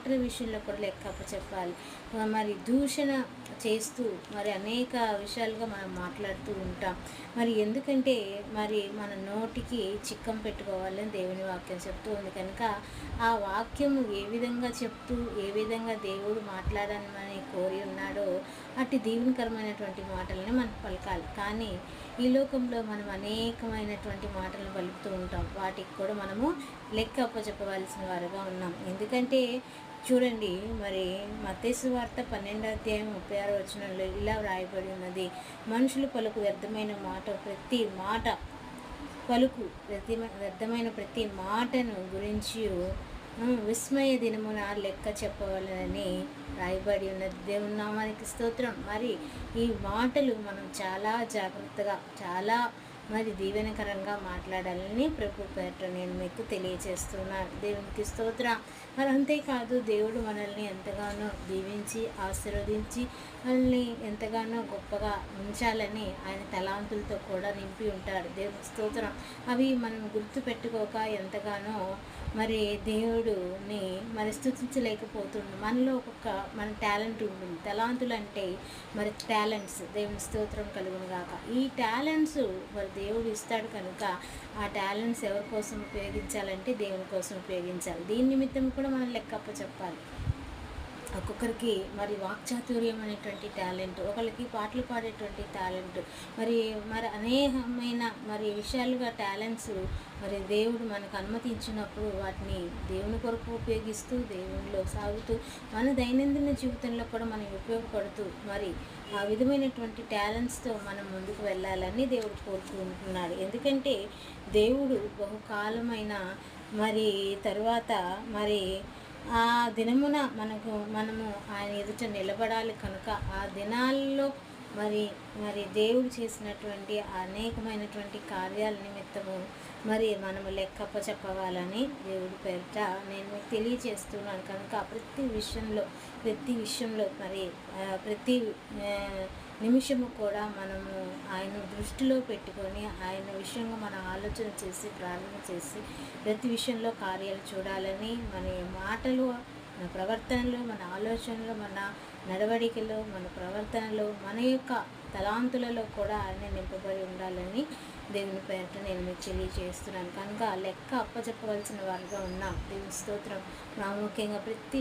మాటల విషయంలో కూడా లెక్క అప్పచెప్పాలి. మరి దూషణ చేస్తూ మరి అనేక విషయాలుగా మనం మాట్లాడుతూ ఉంటాం. మరి ఎందుకంటే మరి మన నోటికి చిక్కం పెట్టుకోవాలని దేవుని వాక్యం చెప్తూ ఉంది కనుక ఆ వాక్యము ఏ విధంగా చెప్తూ ఏ విధంగా దేవుడు మాట్లాడాలని కోరి ఉన్నాడో అట్టి దీవెనకరమైనటువంటి మాటలని మనం పలకాలి. కానీ ఈ లోకంలో మనం అనేకమైనటువంటి మాటలను పలుకుతూ ఉంటాం. వాటికి కూడా మనము లెక్క అప్పచెప్పవలసిన వారుగా ఉన్నాం. ఎందుకంటే చూడండి, మరి మత్తయి సువార్త 12:36 ఇలా వ్రాయబడి ఉన్నది, మనుషులు పలుకు వ్యర్థమైన మాట ప్రతి మాట పలుకు వ్యర్థమైన ప్రతి మాటను గురించి విస్మయ దినమున లెక్క చెప్పవాలని రాయబడి ఉన్నది. దేవుని నామానికి స్తోత్రం. మరి ఈ మాటలు మనం చాలా జాగ్రత్తగా చాలా మరి దీవెనకరంగా మాట్లాడాలని ప్రభు పేరిట నేను మీకు తెలియజేస్తున్నాను. దేవునికి స్తోత్రం. మరి అంతేకాదు, దేవుడు మనల్ని ఎంతగానో దీవించి ఆశీర్వదించి మనల్ని ఎంతగానో గొప్పగా ఉంచాలని ఆయన తలాంతులతో కూడా నింపి ఉంటాడు. దేవునికి స్తోత్రం. అవి మనం గుర్తు పెట్టుకోక ఎంతగానో మరి దేవుడుని మరి స్తుతించలేకపోతుంది. మనలో మన టాలెంట్ ఉంటుంది. తలాంతులు అంటే మరి టాలెంట్స్. దేవుని స్తోత్రం కలుగును గాక. ఈ టాలెంట్స్ మరి దేవుడు ఇస్తాడు కనుక ఆ టాలెంట్స్ ఎవరి కోసం ఉపయోగించాలంటే దేవుని కోసం ఉపయోగించాలి. దీని నిమిత్తం కూడా మనం లెక్క అప్పచెప్పాలి. ఒక్కొక్కరికి మరి వాక్చాతుర్యం అనేటువంటి టాలెంట్, ఒకరికి పాటలు పాడేటువంటి టాలెంట్, మరి అనేకమైన మరి విషయాలుగా టాలెంట్స్ మరి దేవుడు మనకు అనుమతించినప్పుడు వాటిని దేవుని కొరకు ఉపయోగిస్తూ దేవునిలో సాగుతూ మన దైనందిన జీవితంలో కూడా మనకి ఉపయోగపడుతూ మరి ఆ విధమైనటువంటి టాలెంట్స్తో మనం ముందుకు వెళ్ళాలని దేవుడు కోరుకుంటున్నాడు. ఎందుకంటే దేవుడు బహుకాలమైన మరి తరువాత మరి ఆ దినమున మనము ఆయన ఎదుట నిలబడాలి కనుక ఆ దినాల్లో మరి దేవుడు చేసినటువంటి అనేకమైనటువంటి కార్యాల నిమిత్తము మరి మనము లెక్కప్ప చెప్పవాలని దేవుడి పేరిట నేను మీకు తెలియజేస్తున్నాను. కనుక ప్రతి విషయంలో మరి ప్రతి నిమిషము కూడా మనము ఆయన దృష్టిలో పెట్టుకొని ఆయన విషయంగా మన ఆలోచన చేసి ప్రార్థన చేసి ప్రతి విషయంలో కార్యాలు చూడాలని, మన మాటలు మన ప్రవర్తనలో మన ఆలోచనలో మన నడవడికలో మన ప్రవర్తనలో మన యొక్క తలాంతులలో కూడా ఆయన నింపబడి ఉండాలని దేవుని పేరిట నేను మీకు తెలియజేస్తున్నాను. కనుక లెక్క అప్పచెప్పవలసిన వారుగా ఉన్నాం. దేవుని స్తోత్రం. ప్రాముఖ్యంగా ప్రతి